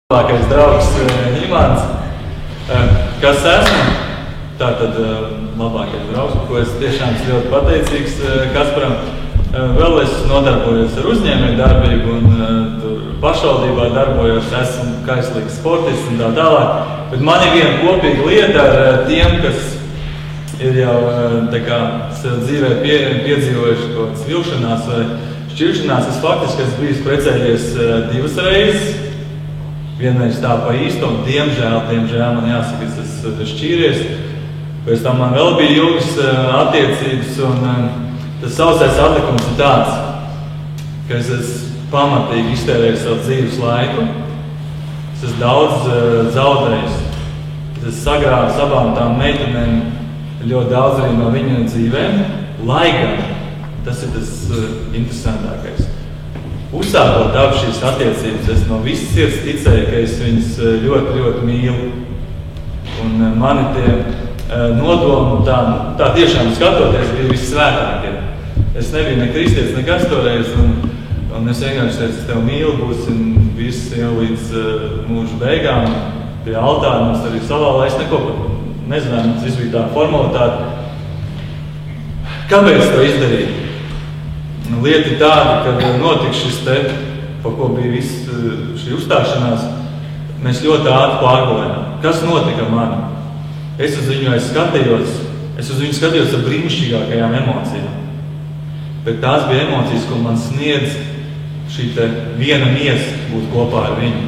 Labākais draugs Imants, kas esmu, tātad labākais draugs, ko es tiešām ļoti pateicīgs Kasparam. Vēl es nodarbojos ar uzņēmēju darbību un tur pašvaldībā darbojos, esmu kaislīgs sportists un tā tālāk. Bet man ir viena kopīga lieta ar tiem, kas ir jau tā kā sev dzīvē piedzīvojuši kaut kādas vilšanās vai šķiršanās. Es faktiski esmu bijis precējies 2 reizes. Vienreiz tā pa īstu, un diemžēl man jāsaka, es esmu šķīries. Pēc tam man vēl bija ilgas attiecības, un tas sausais atlikums ir tāds, ka es esmu pamatīgi iztērējis savu dzīves laiku. Es esmu daudz zaudējis. Es esmu sagrāvis abām tām meitenēm ļoti daudz arī no viņu dzīvēm, lai gan tas ir tas interesantākais. Uzsākot abas šīs attiecības, es no visas sirds ticēju, ka es viņas ļoti, ļoti mīlu. Un mani tie nodomi tā tiešām skatoties bija vissvētākie. Es nebiju ne kristietis, nekas toreiz, un es vienkārši teicu, es tev mīlu, būsim visi jau līdz mūža beigām pie altāra, mums arī savālā, es neko nezināju, mums viss bija tā formalitāte. Kāpēc to izdarīt? Lieta ir tāda, kad notika šis te, pa ko bija viss šī uzstāšanās, mēs ļoti ātri pārgājām. Kas notika mani? Es uz viņu skatījos ar brīnišķīgākajām emocijām. Bet tās bija emocijas, ko man sniedz šī te viena miesa būt kopā ar viņu.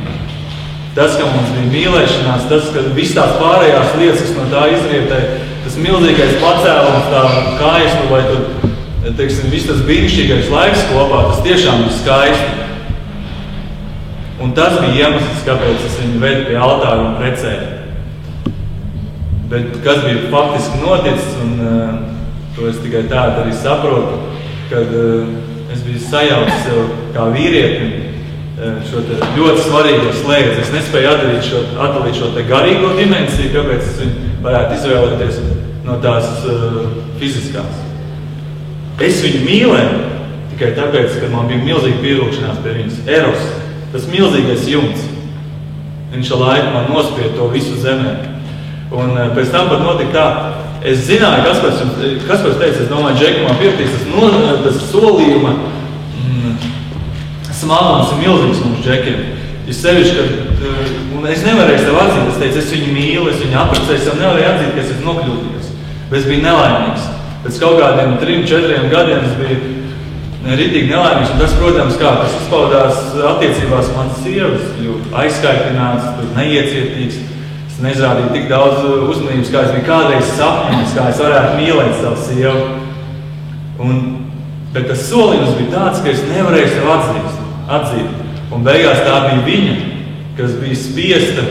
Tas, ka mums bija mīlēšanās, tas, ka viss tās pārējās lietas, kas no tā izrietēja, tas milzīgais pacēlums, tā kājas, vai tur, teiksim, viss tas brīnišķīgais laiks kopā, tas tiešām bija skaisti. Un tas bija iemesls, kāpēc es viņu vedu pie altāra un precēju. Bet kas bija faktiski noticis, un to es tikai tādu arī saprotu, kad es biju sajaucis sev kā vīrieti šo te ļoti svarīgo slēdzi. Es nespēju atdalīt šo te garīgo dimensiju, kāpēc es viņu varētu izvēlēties no tās fiziskās. Es viņu mīlēju tikai tāpēc, ka man bija milzīga pievilkšanās pie viņas. Eros, tas milzīgais jumts. Viņš ar laiku man nospied to visu zemē. Un pēc tam pat notika tā, es zināju, Kaspars teica, es domāju, Džeki man piekritīs, tas solījuma smagums ir milzīgs mums Džekiem. Es sevišķi, kad es nevarēju sev atzīt, es teicu, es viņu mīlu, es viņu apprecēju, es nevarēju atzīt, ka es esmu nokļūties. Bet es biju nelaimīgs. Pēc kaut kādiem 3-4 gadiem es biju ritīgi nelaimīgs, un tas, protams, kā tas izpaudās attiecībās manas sievas, jo aizskaitināts, neiecietīgs, es neizrādīju tik daudz uzmanības, kā es biju kādreiz sapņojies, kā es varētu mīlēt savu sievu. Bet tas solījums bija tāds, ka es nevarēju sev atzīt. Un beigās tā bija viņa, kas bija spiesta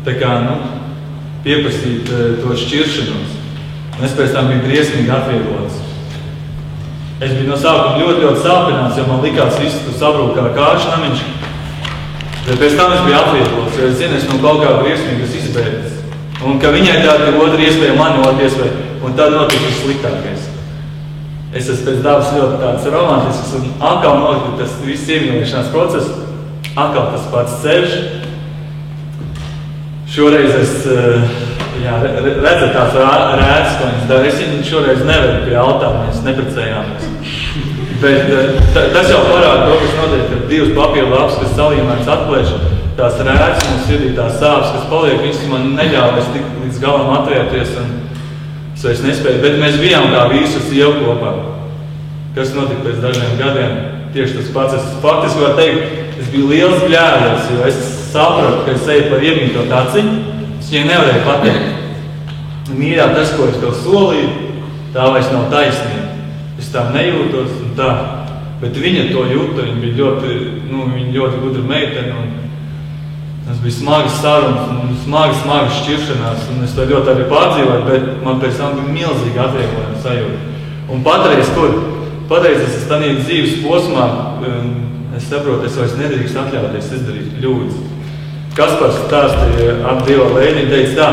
tā kā, pieprasīt to šķiršanos. Un es pēc tam biju briesmīgi atvieglots. Es biju no sākuma ļoti sāpināts, jo man likās viss tur sabrūk kā kāršnamiņš. Bet pēc tam es biju atvieglots, jo es zinu, es no kaut kā briesmīgas izbēdis. Un ka viņai tāda ir otra iespēja, man otra iespēja. Un tad notika viss sliktākais. Es esmu pēc dabas ļoti tāds romantisks, un atkal notika tas viss iemīlēšanās process, atkal tas pats ceļš. Šoreiz es redzat tās rētas, ko viņas dara. Es viņu šoreiz nevedu pie altāra, mēs neprecējāmies. Bet tas jau parāda to, kas notiek, kad 2 papīra lapas, kas salīmēts atplēš, tās rētas mums sirdī, tās sāpes, kas paliek, viņas man neļauj tik līdz galam atvērties, un es vairs nespēju. Bet mēs bijām kā vīsu sievu kopā. Kas notika pēc dažiem gadiem? Tieši tas pats. Es faktiski varu teikt, es biju liels bļēries, jo es sapratu, ka es eju par iemīto taciņu. Es viņai nevarēju pateikt. Mīļā, tas, ko es tev solīju, tā vairs nav taisnība. Es tā nejūtos un tā. Bet viņa to jūta, viņa bija ļoti gudra meitene. Tas bija smagas sarunas un smagas šķiršanās. Un es to ļoti arī pārdzīvoju, bet man pēc tam bija milzīgi atvieglojuma sajūta. Un patreiz es esmu tādā dzīves posmā, es saprotu, es vairs nedrīkst atļauties izdarīt kļūdas. Kaspars stāstīja ap Dieva lēņi, teica tā,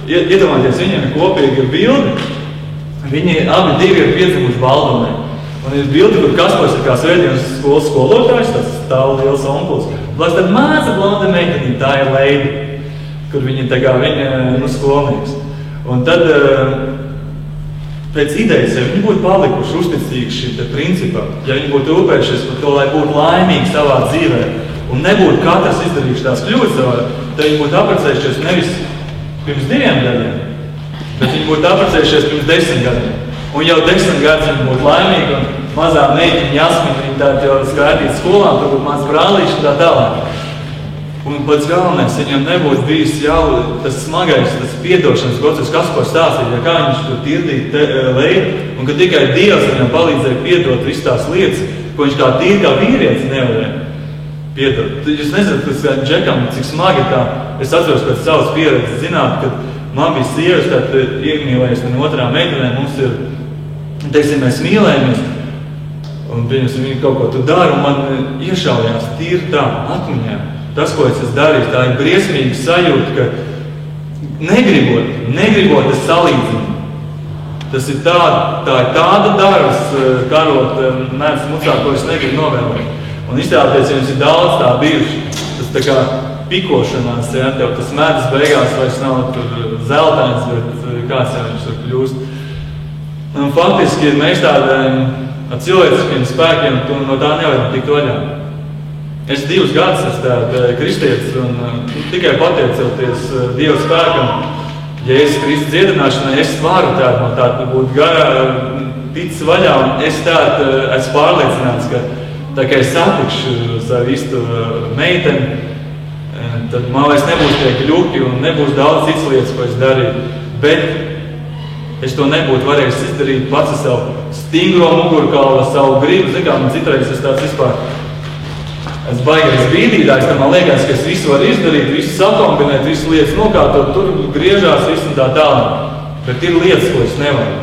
iedomājieties, viņiem ir kopīga bilde, viņi abi divi ir piedzimuši Valdonē. Un ir bilde, kur Kaspars ir kā svētdienas skolas skolotājs, tas stāv liels onkulis. Lās tad māca blonda meitenī, tā ir Leida, kur viņa tā kā viņa skolnieks. Un tad pēc idejas, ja viņi būtu palikuši uzticīgi šim te principam, ja viņi būtu rūpējušies par to, lai būtu laimīgi savā dzīvē, un nebūtu katrs izdarījuši tās kļūdas savā, tad viņi būtu apprecējušies nevis pirms 2 gadiem, bet viņi būtu apprecējušies pirms 10 gadiem. Un jau 10 gadus viņi būtu laimīgi, un mazā meitiņa Jasmina, viņa tāda jau skaitīt skolām, tur būtu mans brālīši un tā tālāk. Un pats galvenais, viņam nebūtu bijis jau tas smagais, tas piedošanas process, kas ko stāstīja, kā viņš tur tirdīja Leidu, un ka tikai Dievs viņam palīdzēja piedot visu tās lietas, ko viņš kā tīri kā vīrietis nevarēja piedot. Jūs nezināt, kas Džekam, cik smagi tā, es atceros pēc savas pieredzes zināt, ka man bija sievas, kad iemīlējies man otrā meitenē, mums ir, teiksim, mēs mīlējamies, un viņi kaut ko tu dara, un man iešaujās tīri tā atmiņā. Tas, ko es esmu darījis, tā ir briesmīga sajūta, ka negribot es salīdzinu. Tas ir tā ir tāda darbs, karot mēdz mucā, ko es negribu novēlēt. Un iztēloties, ir daudz tā bijuši. Tas tā kā pikošanās, ja, tev tas mēdz beigās vairs nav tur zeltains, bet kāds jau viņš tur kļūst. Un faktiski mēs tādiem ar cilvēciskiem spēkiem no tā nevaram tikt vaļā. Es 2 gadus esmu kristietis un tikai pateicoties Dieva spēkam, Jēzus Kristus dziedināšanai, es varu no tāda būt garā, ticis vaļā, un es esmu pārliecināts, ka tā kā es satikšu savu īstu meiteni, tad man vairs nebūs tie kļūki un nebūs daudz cits lietas, ko es darīju. Bet es to nebūtu varējis izdarīt pats ar savu stingro mugurkaulu, savu gribu. Zin kā man citreiz es tāds vispār es baigais bīdītājs, ka man liekas, ka es visu varu izdarīt, visu sakombinēt, visu lietas nokārtot, tur griežās visu un tā tālāk. Bet ir lietas, ko es nevaru.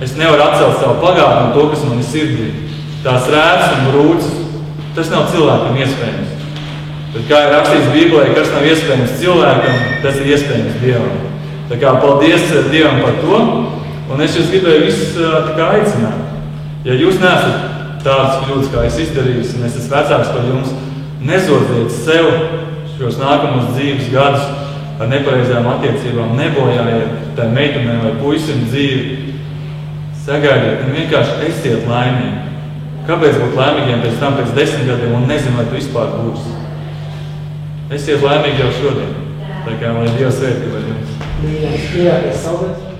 Es nevaru atcelt savu pagātni un to, kas man ir sirdī. Tās rētas un brūces, tas nav cilvēkam iespējams. Bet kā ir rakstīts Bībelē, kas nav iespējams cilvēkam, tas ir iespējams Dievam. Tā kā paldies Dievam par to, un es jūs gribēju visus aicināt. Ja jūs neesat tādas kļūdas, kā es izdarījis, un es esmu vecāks par jums, nezodiet sev šos nākamos dzīves gadus ar nepareizām attiecībām, nebojājiet tai meitenei vai puisim dzīvi. Sagaidiet un vienkārši esiet laimīgi. Kāpēc būt laimīgiem pēc tam, pēc 10 gadiem un nezinu, vai tu vispār būs? Esiet laimīgi jau šodien. Tā kā lai Dievs svētī par jums. Mīļais, mīļākais saulēs.